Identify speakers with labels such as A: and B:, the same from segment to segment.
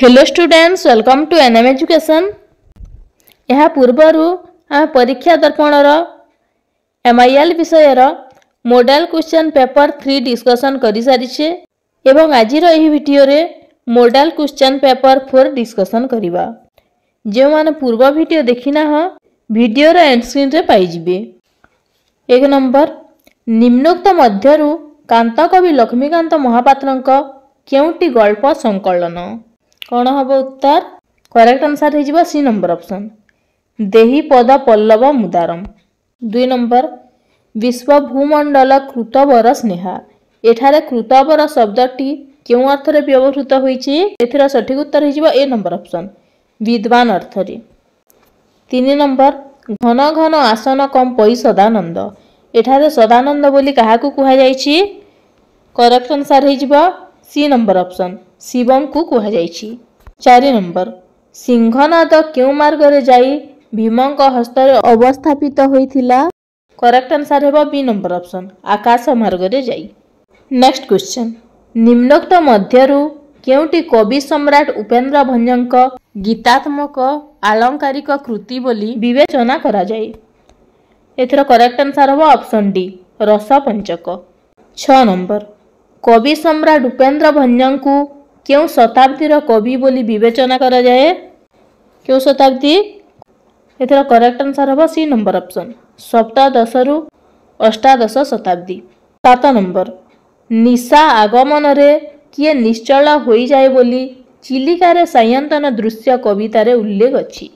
A: Hello students, welcome to NM education. यह पूर्वरु आम परीक्षा दर्पणर एमआईएल विषयर मॉडल क्वेश्चन पेपर 3 डिस्कशन करि सारिछे एवं आजिर एही वीडियो रे मॉडल क्वेश्चन पेपर 4 डिस्कशन करिबा। जे माने पूर्व वीडियो देखिना ह वीडियो रे एंड स्क्रीन रे पाई जिबे। एक नंबर, निम्नोक्त मध्यरु कांतकवि लक्ष्मीकांत महापात्रंक केउटी गल्प संकलन कौन हम उत्तर? करेक्ट आंसर हो सी नंबर ऑप्शन देही पद पल्लव मुदारम। 2 नंबर, विश्व भूमंडल कृतवर स्नेहा एठारे कृतवर शब्दटी क्यों अर्थरे व्यवहृत होईछि? एथिरा सठिक उत्तर हो ए नंबर ऑप्शन विद्वान अर्थरे। 3 नंबर, घन घन आसन कम पई सदानंद एठारे सदानंद बोली काहाकू कुहा जाईछि? करेक्ट आंसर हो सी नंबर ऑप्शन शिवम को कुहा जाईछि। 4 नंबर, सिंहनाद क्यों मार्ग रे जाई भीमंक हस्तरे अवस्थापित होइथिला? करेक्ट आंसर हेबो बी नंबर ऑप्शन आकाश मार्ग रे जाई। नेक्स्ट क्वेश्चन, निम्नोक्त मध्यरु केउटी कवि सम्राट उपेंद्र भंजक गीतात्मक आलंकारिक कृति बोली विवेचना करा जाए? एथिरा करेक्ट आंसर हेबो ऑप्शन डी रस पंचक। 6 नंबर, कवि सम्राट उपेंद्र भंजक क्यों शताब्दीर कवि बोली विवेचना करा जाए? क्यों शताब्दी? एथिरा करेक्ट आंसर हेबो सी नंबर ऑप्शन सप्तदश रु अष्टादश शताब्दी। 7 नंबर, निशा आगमन रे किए निश्चल होई जाए बोली चिलिका रे सायंतन दृश्य कविता रे उल्लेख अछि?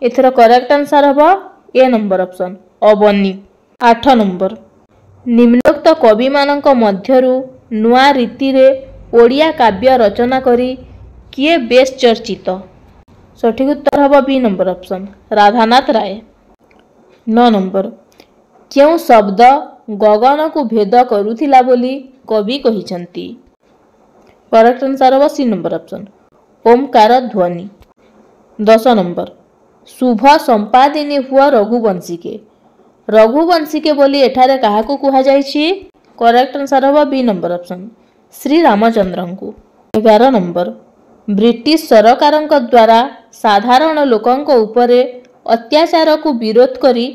A: एथिरा करेक्ट आंसर हेबो A number option Abani. 8 number, निम्नोक्त कवि मानक मध्यरु नुआ रीति रे ओडिया काव्य रचना करी किए बेस चर्चित? सठिक उत्तर हेबो बी नंबर ऑप्शन राधानाथ राय। 9 नंबर, क्यों शब्द गगन को भेद करुथिला बोली कवि कहिसंती? करेक्ट आंसर हेबो सी नंबर ऑप्शन ओमकार ध्वनि। 10 नंबर, शुभ संपादिनी हुआ रघुवंशिके रघुवंशिके बोली एठारे काहाकू कुहा जाईछि? करेक्ट आंसर हेबो B number option Shri Ramchandra को। 11 नंबर, ब्रिटिश सरकारक द्वारा साधारण लोकंक उपरे अत्याचार को विरोध करी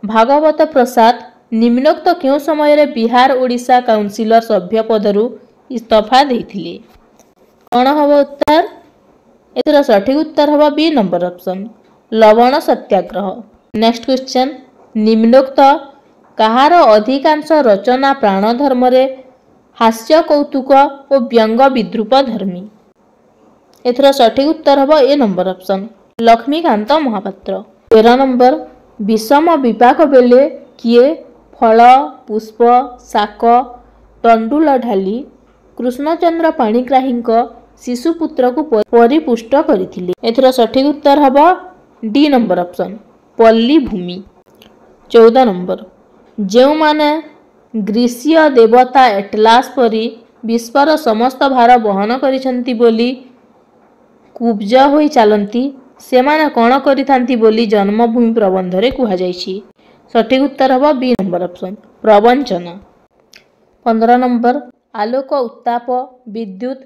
A: भागवत प्रसाद निम्नोक्त क्यों समय रे बिहार ओडिशा काउंसिलर सभ्य पदरु इस्तीफा देथिले? कौन हम उत्तर? एथरा सठिक उत्तर हेबो बी नंबर ऑप्शन लवण सत्याग्रह। नेक्स्ट क्वेश्चन, निम्नोक्त कहार अधिकांश रचना प्राणधर्म रे हास्य कौतुक और व्यंग विद्रूप धर्मी? एथरा सठिक उत्तर हेबो A number option Laxmikant Mahapatra. 13 number, विषम विपाक बेले किए फल पुष्प शाक तंडुल ढाली कृष्णचंद्र पाणिग्राहींक शिशुपुत्र को परिपुष्ट करिथिले? एथरा सठिक उत्तर हेबो डी नंबर ऑप्शन पल्ली भूमि। 14 नंबर, जेउ माने ग्रीष्य देवता एटलास परी विश्वर समस्त भार बहन करिसंती बोली कुब्ज होई चालंती सेमाने कोण करिथांती बोली जन्मभूमि प्रबंध रे कुहा जाईछि? सठिक उत्तर हेबो बी नंबर ऑप्शन प्रवंचना। 15 नंबर, आलोक उत्ताप विद्युत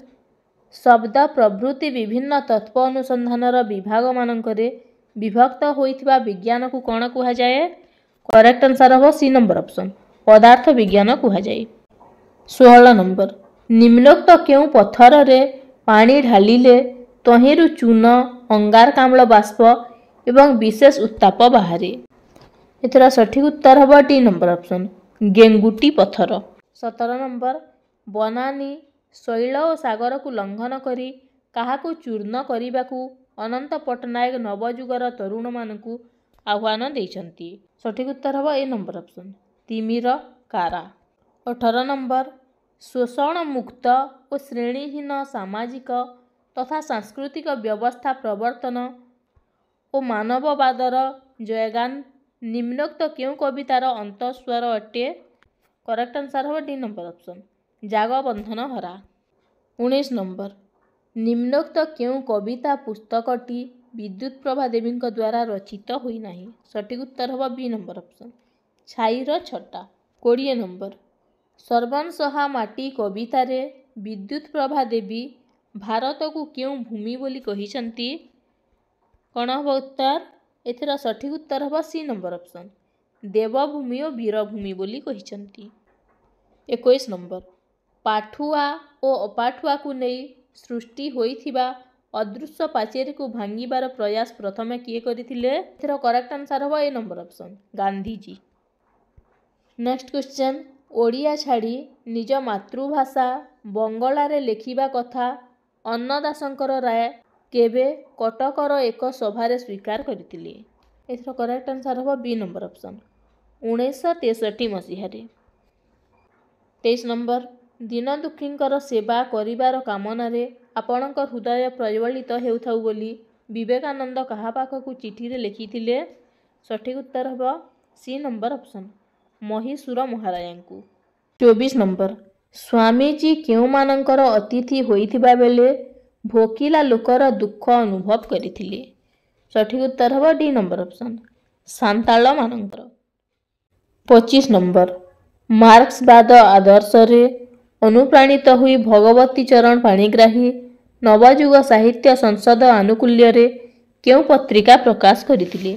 A: शब्द प्रभृति विभिन्न तत्व अनुसंधानर विभाग मानकरे विभक्त होइथिबा विज्ञान को कोण कुहा जाए? करेक्ट आंसर हेबो सी नंबर ऑप्शन पदार्थ विज्ञान कुहा जाए। 16 नंबर, निम्नोक्त क्यों पत्थर रे पानी ढालिले तहिरु चून अंगारकाम्ल बाष्प एवं विशेष उत्ताप बाहरे? एथरा सठिक उत्तर हेबो डी नंबर ऑप्शन गेंगुटी पत्थर। 17 नंबर, बनानी शैल और सागर को लंघन करी काहाकू चूर्ण करिबाकू अनंत पट्टनायक नवजुगर तरुण मानकू आह्वान देइछंती? सठिक उत्तर हेबो ए नंबर ऑप्शन तिमिर कारा। 18 नंबर, शोषण मुक्त और श्रेणीहीन सामाजिक तथा सांस्कृतिक व्यवस्था प्रवर्तन और मानववादर जयगान निम्नोक्त क्यों कवितार अंतस्वर अटे? करेक्ट आंसर हेबो डी नंबर ऑप्शन जागबंधन हरा। 19 नंबर, निम्नोक्त क्यों कविता पुस्तकटी विद्युत प्रभा देवी द्वारा रचित होई नाही? सठिक उत्तर हेबो बी नंबर ऑप्शन छाईर छटा। 20 नंबर, सर्वंसहा माटी कवितारे विद्युत प्रभा देवी भारत को क्यों भूमि बोली कहिसंती कौन हम उत्तर एथर सठिक उत्तर हम सी नंबर ऑप्शन देवभूमि और वीरभूमि बोली कहिसंती। 21 नंबर पाठुआ और अपाठुआ को नहीं सृष्टि होइथिबा अदृश्य पाचेरी को भांगिबार प्रयास प्रथमे किए करथिले एथर करेक्ट आंसर हम A number option Gandhiji. Next question Odia छाड़ी निज मातृभाषा बंगलारे लेखिबा कथा अन्नदासंकर राय केबे कटकर एक सभारे स्वीकार करथिले एथर करेक्ट आंसर हम बी नंबर ऑप्शन 1963 मसीहारे। 23 नंबर दीन दुखींकर सेवा करिबार कामनारे आपणकर हृदय प्रज्वलित हेउथाउ बोली विवेकानंद कहा पाखकु चिठी रे लिखिथिले सठिक उत्तर हम सी नंबर ऑप्शन महिषुर महाराजंकु। 24 नंबर स्वामीजी केउ मानकर अतिथि होइथिबा बेले भोकिला लोकर दुख अनुभव करिथिले सठिक उत्तर हम डी नंबर ऑप्शन सांताल मानकर। 25 नंबर मार्क्सवाद आदर्श रे अनुप्राणित हुई भगवती चरण पाणिग्राही नवजुग साहित्य संसद आनुकूल्य रे केउ पत्रिका प्रकाश करथिले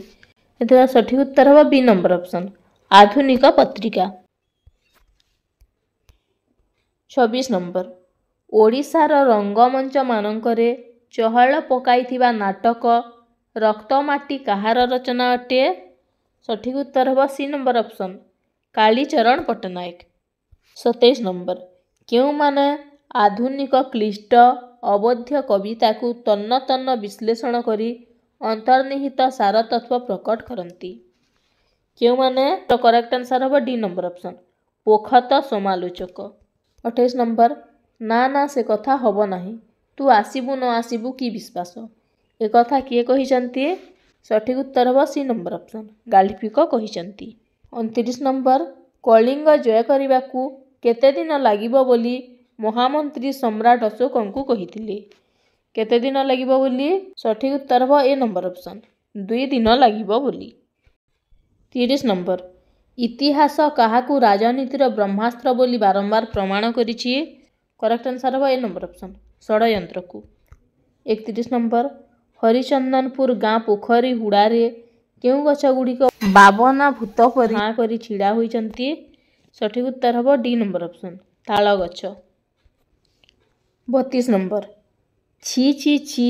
A: एथरा सठिक उत्तर हम बी नंबर ऑप्शन आधुनिक पत्रिका। 26 नंबर ओडिशार रंगमंच मानकरे चहल पकाइथिबा नाटक रक्तमाटी कहार रचना अटे सठिक उत्तर हम C number option Kalicharan Pattanayak. 27 number क्यों माने आधुनिक क्लिष्ट अवध्य कविता को तन्न तन्न विश्लेषण करी अंतर्निहित सार तत्व प्रकट करती क्यों माने तो करेक्ट आंसर हम डी नंबर ऑप्शन पोखत समालोचक। 28 नंबर ना ना से कथा हब नाही तू आसीबू न आसीबू कि विश्वास एक कथा किए कहिसंती सठिक उत्तर हम सी नंबर ऑप्शन गाल्फिक कहिसंती। 29 नंबर कलिंग जय करने केते दिन लागिबो बोली महामंत्री सम्राट अशोकंकु कहिथिले केते दिन लागिबो बोली सठिक उत्तर हम ए नंबर ऑप्शन 2 दिन लागिबो बोली। 30 नंबर इतिहास काहाकु राजनीतिर ब्रह्मास्त्र बोली बारंबार प्रमाण करिछि करेक्ट आंसर हम ए नंबर ऑप्शन षडयंत्र को। 31 नंबर हरिचंदनपुर गाँ पोखरी हुड़ारे केउ गछ गुड़िक बाबना भूत परी हाँ करी छिड़ा होइचंती सठिक उत्तर हम डी नंबर ऑप्शन ताल गछ। 32 नंबर छी छी छी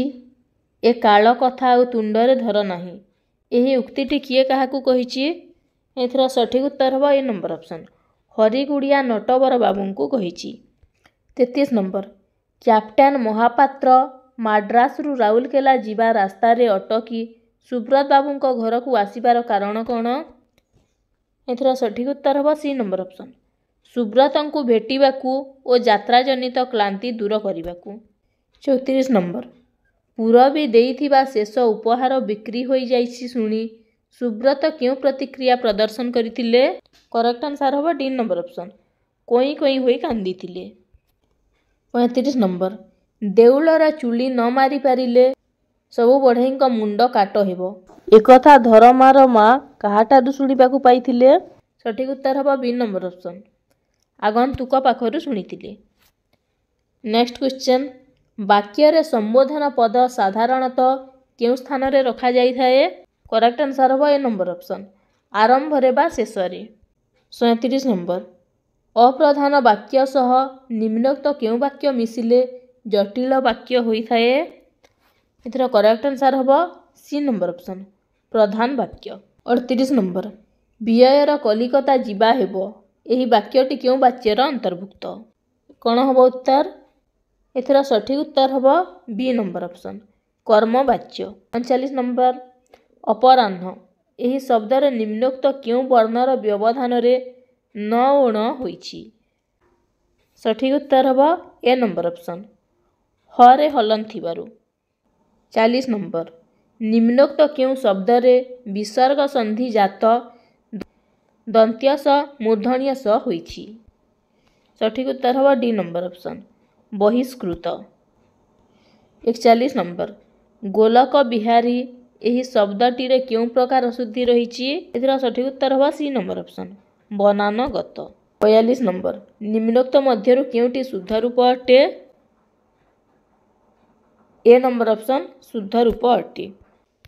A: ए काल कथा आ तुंडरे धर नाही एही उक्तिटी किए काहाकू कहिछि एथरा सठिक उत्तर हम ए नंबर ऑप्शन हरिगुड़िया नटवर बाबूंकु कहिछि। 33 नंबर कैप्टेन महापात्र माड्रासरू राउरकेला जीवा रास्ता रे अटकी सुब्रत बाबूंको घर को आसीबार कारण कौन एथरा सठिक उत्तर हम सी नंबर ऑप्शन सुब्रतंकु भेटिबाकू ओ यात्रा जनित क्लांति दूर करिबाकू। 34 नंबर पूरबी देइथिबा शेष उपहार बिक्री होई जाइछि सुनी सुब्रत क्यों प्रतिक्रिया प्रदर्शन करथिले करेक्ट आंसर हम डी नंबर ऑप्शन कोई कोई होई कांदिथिले। 35 नंबर देउलरा चुली न मारी पारिले सबु बढ़ई मुंड काट हेबो एकथा धरमार माँ काहाठारु शुणिबाकू पाइथिले सठिक उत्तर हम बी नंबर ऑप्शन आगंतुक पाखरु शुणिथिले। नेक्स्ट क्वेश्चन वाक्य रे संबोधन पद साधारणतः केउ स्थान रे रखा जाई थाए करेक्ट आंसर हम ए नंबर ऑप्शन आरंभ रे बा शेष रे। 37 नंबर अप्रधान वाक्य सह निम्नोक्त केउ वाक्य मिसिले जटिल वाक्य होई थाए एथरा करेक्ट आंसर हम सी नंबर ऑप्शन प्रधान वाक्य। 38 नंबर वियर कलिकता जीवा हेबो एही वाक्यटी क्यों वाच्यर अंतर्भुक्त कौन हम उत्तर एथरा सठिक उत्तर हम बी नंबर ऑप्शन कर्मवाच्य। 39 नंबर अपराह्न एही शब्द रे निम्नोक्त क्यों वर्णर व्यवधान रे न ओण होइछि सठिक उत्तर हम ए नंबर ऑप्शन ह रे हलन थिबारु। 40 नंबर निम्नोक्त क्यों शब्द रे विसर्ग संधि जात दंत्यस मूर्धन्यस होइछि सठिक उत्तर हम डी नंबर ऑप्शन बहिष्कृत। 41 नंबर गोलक बिहारी एही शब्दटी रे क्यों प्रकार शुद्धि रहिछि एथरा सठिक उत्तर हम सी नंबर ऑप्शन बनानगत। 42 नंबर निम्नोक्त मध्यरु क्योंटी शुद्ध रूप अटे ए नंबर ऑप्शन शुद्ध रूप अटे।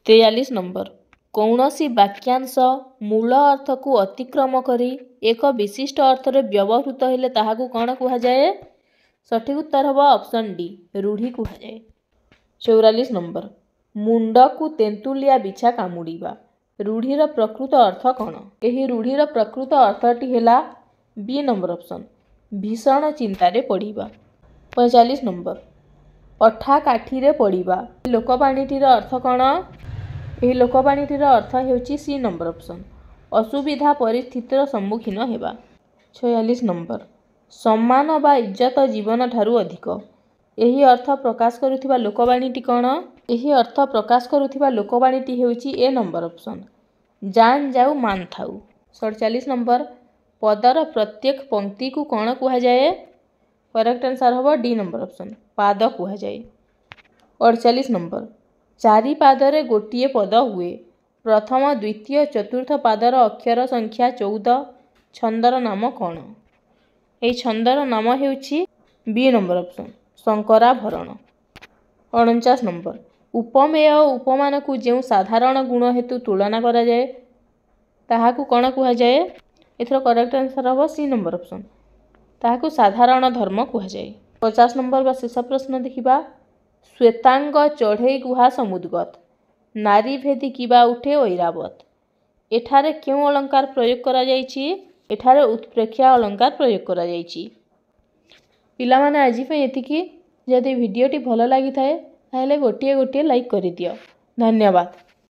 A: 43 नंबर कौनसी वाक्यांश मूल अर्थ को अतिक्रम करी एक विशिष्ट अर्थ रे व्यवहृत हेले ताहाकू कौन कुहा जाए? सठिक उत्तर हम ऑप्शन डी रूढ़ी कुहा जाए। 44 नंबर मुंड को तेंतुलिया बिछा कामुड़ीबा रूढ़ीर प्रकृत अर्थ कौन? यही रूढ़ीर प्रकृत अर्थटी है बी नंबर ऑप्शन भीषण चिंतारे पड़ीबा। 45 नंबर अठा काठीरे पड़ीबा लोकवाणीटीर अर्थ कौन? यही लोकवाणीटीर अर्थ हेउची सी नंबर ऑप्शन असुविधा परिस्थितिर सम्मुखीन हेबा। 46 नंबर सम्मान बा इज्जत जीवन ठारू अधिक यही अर्थ प्रकाश करुथिबा लोकवाणीटी कौन? यही अर्थ प्रकाश करुथिबा लोकवाणीटी हेउची ए नंबर ऑप्शन जान जाऊ मान थाऊ। 47 नंबर पदर प्रत्येक पंक्ति को कौन कुहा जाए? करेक्ट आंसर हम डी नंबर ऑप्शन पाद कुहा जाए। 48 नंबर चारि पादरे गोटिए पद हुए प्रथम द्वितीय चतुर्थ पादर अक्षर संख्या 14 छंदर नाम कौन? यही छंदर नाम हेउची बी नंबर ऑप्शन शंकराभरण। 49 नंबर उपमेय उपमान को जो साधारण गुण हेतु तुलना करा जाए ताहाकू कौन कुहा जाए? एथर करेक्ट आंसर हम सी नंबर ऑप्शन ताहाकू साधारण धर्म कुहा जाए। 50 नंबर बा शेष प्रश्न देखिबा श्वेतांग चढ़ई गुहा समुद्गत नारी भेदी किबा उठे ऐरावत एठारे क्यों अलंकार प्रयोग करा जायछि? एठारे उत्प्रेक्षा अलंकार प्रयोग करा जायछि। पिला माने आजि पे एतिकी जदि वीडियोटी भल लागि थाए ताहेले गोटिए गोटिए लाइक करि दियो। धन्यवाद।